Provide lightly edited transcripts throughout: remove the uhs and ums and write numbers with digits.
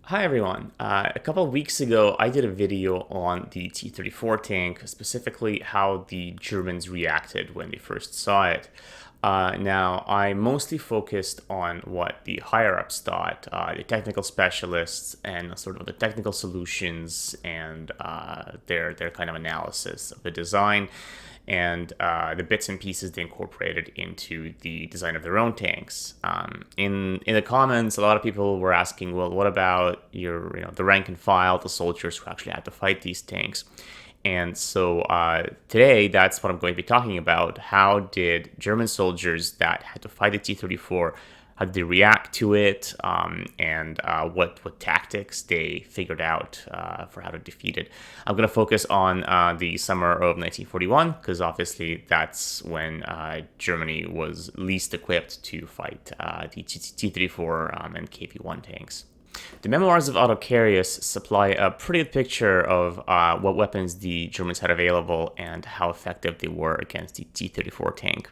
Hi everyone. A couple of weeks ago, I did a video on the T-34 tank, specifically how the Germans reacted when they first saw it. Now, I mostly focused on what the higher-ups thought, the technical specialists, and sort of the technical solutions and their kind of analysis of the design and the bits and pieces they incorporated into the design of their own tanks. In the comments, a lot of people were asking, well, what about the rank and file, the soldiers who actually had to fight these tanks? And so today, that's what I'm going to be talking about. How did German soldiers that had to fight the T-34, how did they react to it, and what tactics they figured out for how to defeat it? I'm going to focus on the summer of 1941, because obviously that's when Germany was least equipped to fight the T-34 and KV-1 tanks. The memoirs of Otto Carius supply a pretty good picture of what weapons the Germans had available and how effective they were against the T-34 tank.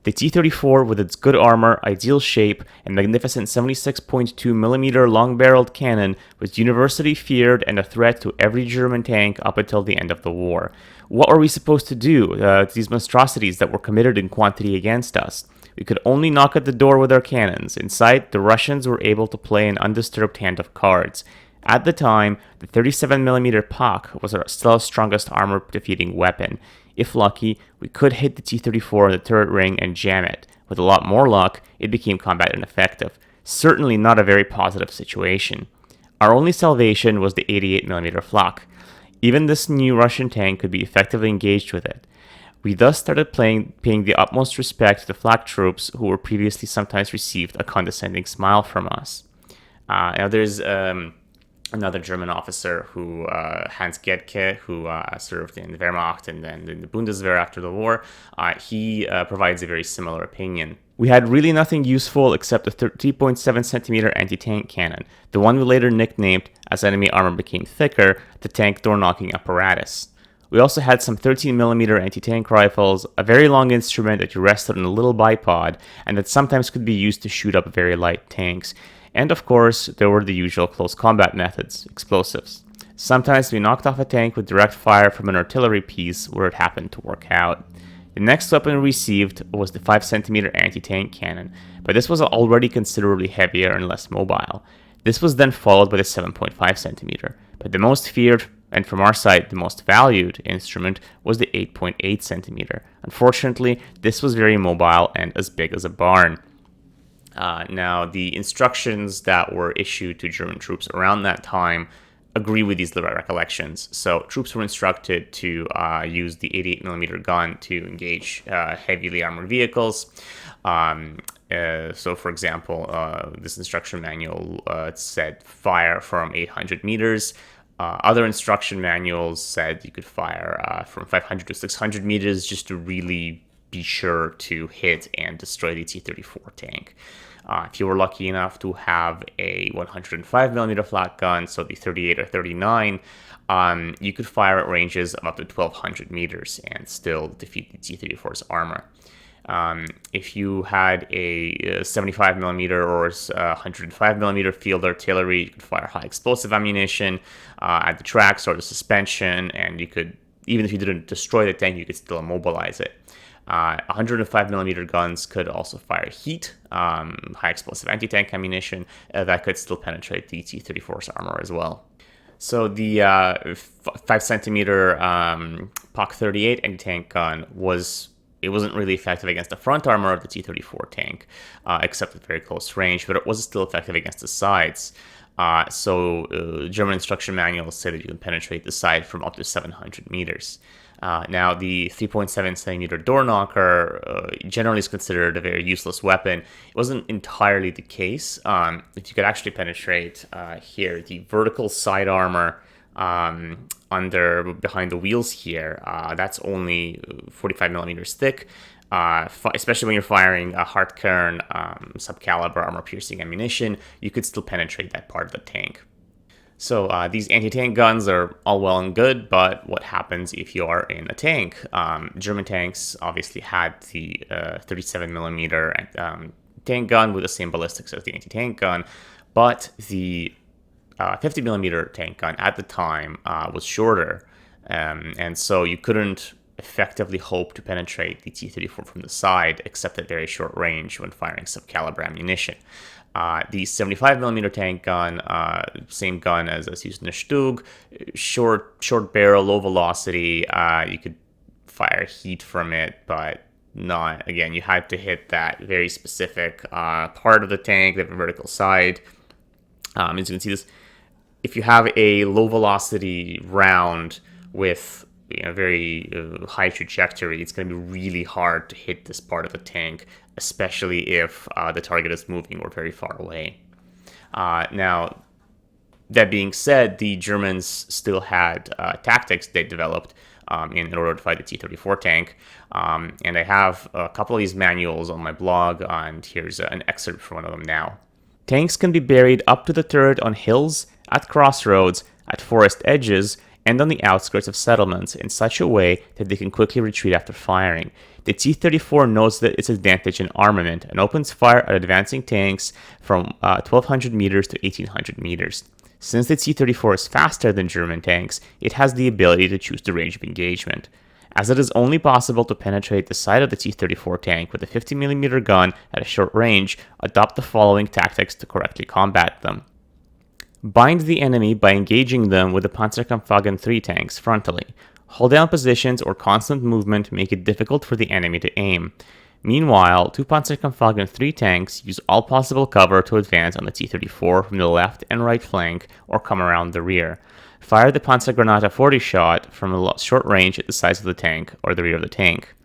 The T-34, with its good armor, ideal shape, and magnificent 76.2mm long-barreled cannon, was universally feared and a threat to every German tank up until the end of the war. What were we supposed to do to these monstrosities that were committed in quantity against us? We could only knock at the door with our cannons. Inside, the Russians were able to play an undisturbed hand of cards. At the time, the 37mm POC was still our strongest armor-defeating weapon. If lucky, we could hit the T-34 in the turret ring and jam it. With a lot more luck, it became combat ineffective. Certainly not a very positive situation. Our only salvation was the 88mm flak. Even this new Russian tank could be effectively engaged with it. We thus started paying the utmost respect to the flak troops who were previously sometimes received a condescending smile from us. Now there's another German officer who, Hans Gedke, who served in the Wehrmacht and then in the Bundeswehr after the war. He provides a very similar opinion. We had really nothing useful except a 3.7cm anti-tank cannon, the one we later nicknamed, as enemy armor became thicker, the tank door-knocking apparatus. We also had some 13mm anti-tank rifles, a very long instrument that rested on a little bipod, and that sometimes could be used to shoot up very light tanks. And of course, there were the usual close combat methods, explosives. Sometimes we knocked off a tank with direct fire from an artillery piece where it happened to work out. The next weapon we received was the 5cm anti-tank cannon, but this was already considerably heavier and less mobile. This was then followed by the 7.5cm, but the most feared, and from our side the most valued, instrument was the 8.8cm. Unfortunately, this was very mobile and as big as a barn. Now, the instructions that were issued to German troops around that time agree with these recollections. So troops were instructed to use the 88mm gun to engage heavily armored vehicles. So, for example, this instruction manual said fire from 800 meters. Other instruction manuals said you could fire from 500 to 600 meters just to really be sure to hit and destroy the T-34 tank. If you were lucky enough to have a 105mm flak gun, so the 38 or 39, you could fire at ranges of up to 1200 meters and still defeat the T-34's armor. If you had a 75mm or 105mm field artillery, you could fire high explosive ammunition at the tracks or the suspension, and you could, even if you didn't destroy the tank, you could still immobilize it. 105mm guns could also fire heat, high explosive anti-tank ammunition that could still penetrate the T-34's armor as well. So the 5cm POC 38 anti-tank gun wasn't really effective against the front armor of the T-34 tank, except at very close range, but it was still effective against the sides. German instruction manuals say that you can penetrate the side from up to 700 meters. Now, the 3.7cm door knocker generally is considered a very useless weapon. It wasn't entirely the case. If you could actually penetrate here, the vertical side armor behind the wheels here, that's only 45mm thick. Especially when you're firing a Hartkern subcaliber armor-piercing ammunition, you could still penetrate that part of the tank. So these anti-tank guns are all well and good, but what happens if you are in a tank? German tanks obviously had the 37mm tank gun with the same ballistics as the anti-tank gun, but the 50 millimeter tank gun at the time was shorter, and so you couldn't effectively hope to penetrate the T-34 from the side, except at very short range when firing subcaliber ammunition. The 75 millimeter tank gun, same gun as used in the Stug, short barrel, low velocity. You could fire heat from it, but not, again, you had to hit that very specific part of the tank, the vertical side. As you can see, this, if you have a low velocity round with very high trajectory, it's going to be really hard to hit this part of the tank, especially if the target is moving or very far away. Now, that being said, the Germans still had tactics they developed in order to fight the T-34 tank. And I have a couple of these manuals on my blog, and here's an excerpt from one of them now. Tanks can be buried up to the turret on hills, at crossroads, at forest edges, and on the outskirts of settlements in such a way that they can quickly retreat after firing. The T-34 knows that its advantage in armament and opens fire at advancing tanks from 1,200 meters to 1,800 meters. Since the T-34 is faster than German tanks, it has the ability to choose the range of engagement. As it is only possible to penetrate the side of the T-34 tank with a 50mm gun at a short range, adopt the following tactics to correctly combat them. Bind the enemy by engaging them with the Panzerkampfwagen 3 tanks frontally. Hold down positions or constant movement make it difficult for the enemy to aim. Meanwhile, two Panzerkampfwagen 3 tanks use all possible cover to advance on the T-34 from the left and right flank or come around the rear. Fire the Panzergranate 40 shot from a short range at the sides of the tank or the rear of the tank.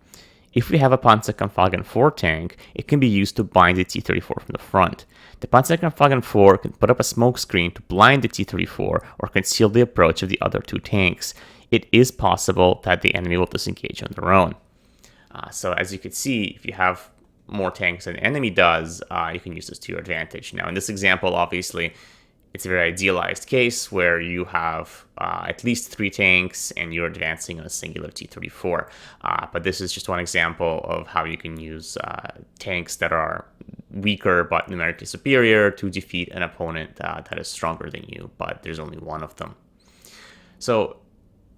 If we have a Panzerkampfwagen 4 tank, it can be used to bind the T-34 from the front. The Panzerkampfwagen 4 can put up a smoke screen to blind the T-34 or conceal the approach of the other two tanks. It is possible that the enemy will disengage on their own. So as you can see, if you have more tanks than the enemy does, you can use this to your advantage. Now in this example, obviously, it's a very idealized case where you have at least 3 tanks and you're advancing on a singular T-34. But this is just one example of how you can use tanks that are weaker but numerically superior to defeat an opponent that is stronger than you, but there's only one of them. So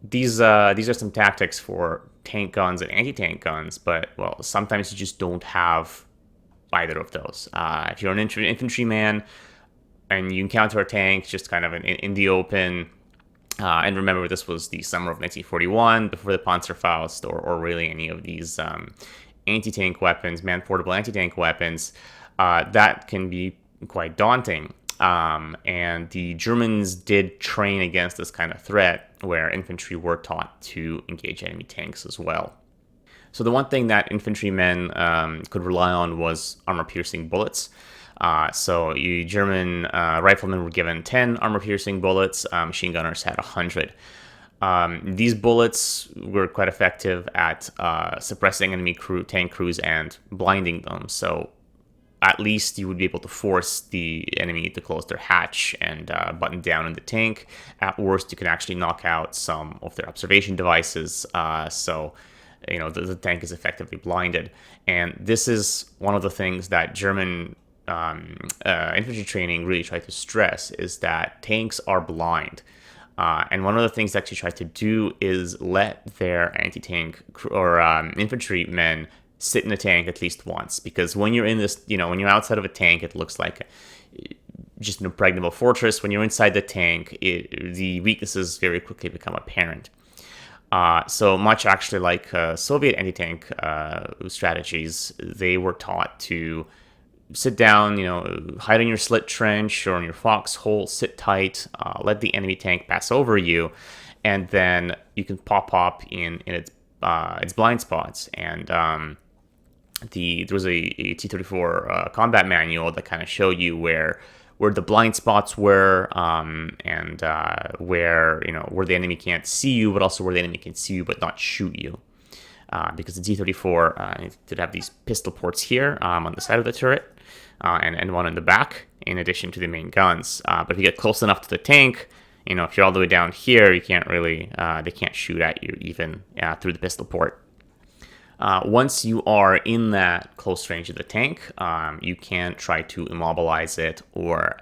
these are some tactics for tank guns and anti-tank guns, but, well, sometimes you just don't have either of those. If you're an infantryman and you encounter a tank just kind of in the open, and remember, this was the summer of 1941, before the Panzerfaust or really any of these anti-tank weapons, man-portable anti-tank weapons, that can be quite daunting. And the Germans did train against this kind of threat, where infantry were taught to engage enemy tanks as well. So the one thing that infantrymen could rely on was armor-piercing bullets. So you German riflemen were given 10 armor-piercing bullets. Machine gunners had 100. These bullets were quite effective at suppressing enemy tank crews and blinding them. So at least you would be able to force the enemy to close their hatch and button down in the tank. At worst, you can actually knock out some of their observation devices. So the tank is effectively blinded. And this is one of the things that German infantry training really tried to stress, is that tanks are blind. And one of the things they actually tried to do is let their anti-tank or infantrymen sit in a tank at least once, because when you're in this, when you're outside of a tank, it looks like just an impregnable fortress. When you're inside the tank, the weaknesses very quickly become apparent. So much actually like Soviet anti-tank strategies, they were taught to sit down, hide in your slit trench or in your foxhole, sit tight, let the enemy tank pass over you, and then you can pop up in its blind spots. And there was a T-34 combat manual that kind of showed you where the blind spots were, and where the enemy can't see you, but also where the enemy can see you but not shoot you. Because the T-34 did have these pistol ports here on the side of the turret, and one in the back, in addition to the main guns. But if you get close enough to the tank, if you're all the way down here, you can't really, they can't shoot at you even through the pistol port. Once you are in that close range of the tank, you can try to immobilize it or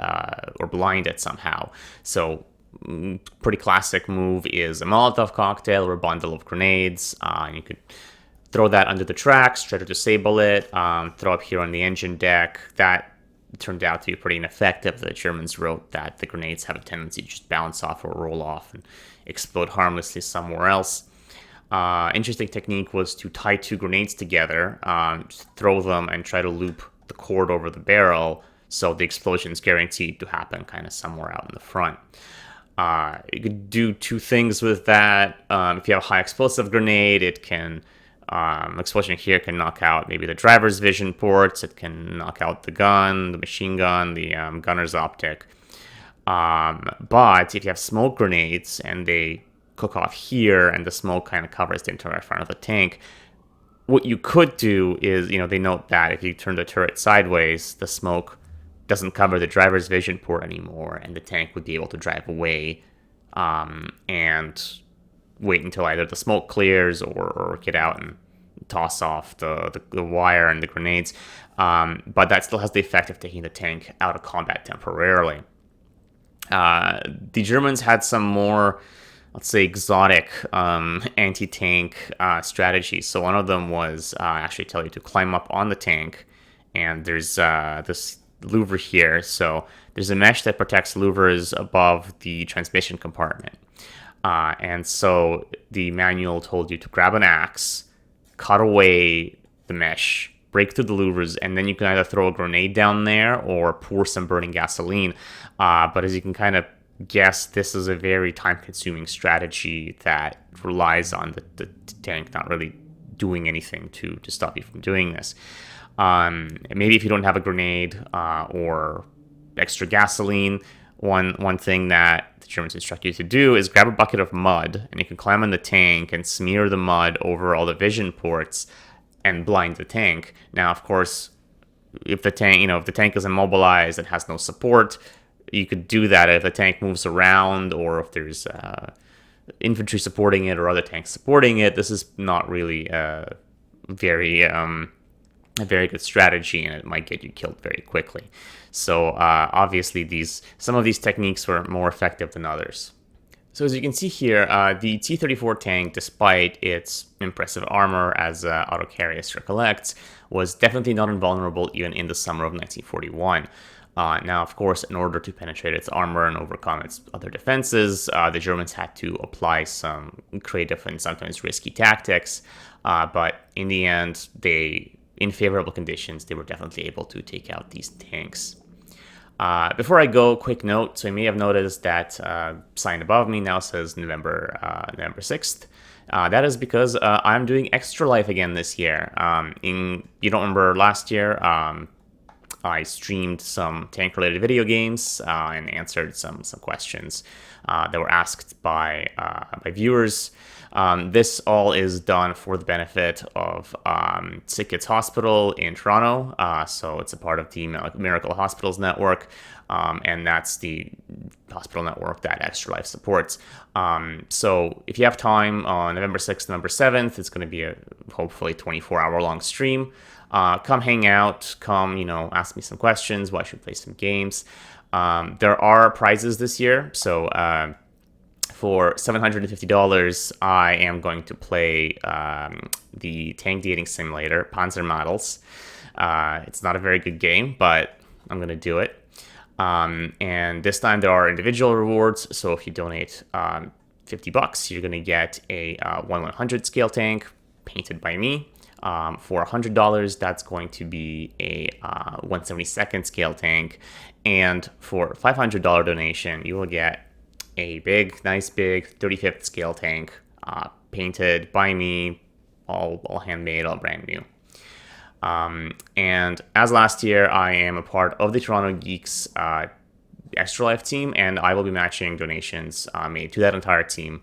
blind it somehow. So, pretty classic move is a Molotov cocktail or a bundle of grenades. And you could throw that under the tracks, try to disable it, throw up here on the engine deck. That turned out to be pretty ineffective. The Germans wrote that the grenades have a tendency to just bounce off or roll off and explode harmlessly somewhere else. Interesting technique was to tie two grenades together, throw them, and try to loop the cord over the barrel so the explosion is guaranteed to happen kind of somewhere out in the front. You could do two things with that. If you have a high explosive grenade, it can explosion here can knock out maybe the driver's vision ports. It can knock out the gun, the machine gun, the gunner's optic. But if you have smoke grenades and they cook off here and the smoke kind of covers the entire front of the tank, what you could do is, they note that if you turn the turret sideways, the smoke doesn't cover the driver's vision port anymore, and the tank would be able to drive away and wait until either the smoke clears or get out and toss off the wire and the grenades. But that still has the effect of taking the tank out of combat temporarily. The Germans had some more, let's say, exotic anti-tank strategies. So one of them was actually tell you to climb up on the tank, and there's this louver here. So there's a mesh that protects louvers above the transmission compartment. And so the manual told you to grab an axe, cut away the mesh, break through the louvers, and then you can either throw a grenade down there or pour some burning gasoline. But as you can kind of guess, this is a very time-consuming strategy that relies on the tank not really doing anything to stop you from doing this. Maybe if you don't have a grenade or extra gasoline, one thing that the Germans instruct you to do is grab a bucket of mud, and you can climb on the tank and smear the mud over all the vision ports and blind the tank. Now, of course, if the tank is immobilized and has no support, you could do that if the tank moves around or if there's infantry supporting it or other tanks supporting it. This is not really a very good strategy, and it might get you killed very quickly. So obviously some of these techniques were more effective than others. So as you can see here, the T-34 tank, despite its impressive armor, as Autocarrius recollects, was definitely not invulnerable even in the summer of 1941. Now, of course, in order to penetrate its armor and overcome its other defenses, the Germans had to apply some creative and sometimes risky tactics. But in the end, in favorable conditions, they were definitely able to take out these tanks. Before I go, quick note. So you may have noticed that sign above me now says November 6th. That is because I'm doing Extra Life again this year. You don't remember last year, I streamed some tank-related video games and answered some questions that were asked by viewers. This all is done for the benefit of Sick Kids Hospital in Toronto. So it's a part of the Miracle Hospitals Network, and that's the hospital network that Extra Life supports. So if you have time on November 6th, November 7th, it's going to be a hopefully 24-hour-long stream. Come hang out, ask me some questions, watch me play some games. There are prizes this year, so for $750, I am going to play the tank dating simulator, Panzer Models. It's not a very good game, but I'm going to do it. And this time there are individual rewards, so if you donate $50, you're going to get a 1/100 scale tank painted by me. For $100, that's going to be a 1/72nd scale tank. And for $500 donation, you will get a nice big 35th scale tank, painted by me, all handmade, all brand new. And as last year, I am a part of the Toronto Geeks Extra Life team, and I will be matching donations made to that entire team.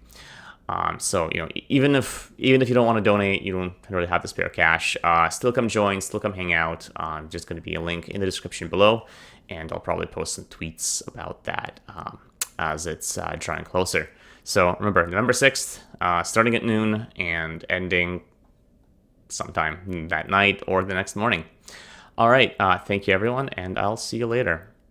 So, even if you don't want to donate, you don't really have the spare cash, still come join, still come hang out. Just going to be a link in the description below, and I'll probably post some tweets about that as it's drawing closer. So remember, November 6th, starting at noon and ending sometime that night or the next morning. All right, thank you everyone, and I'll see you later.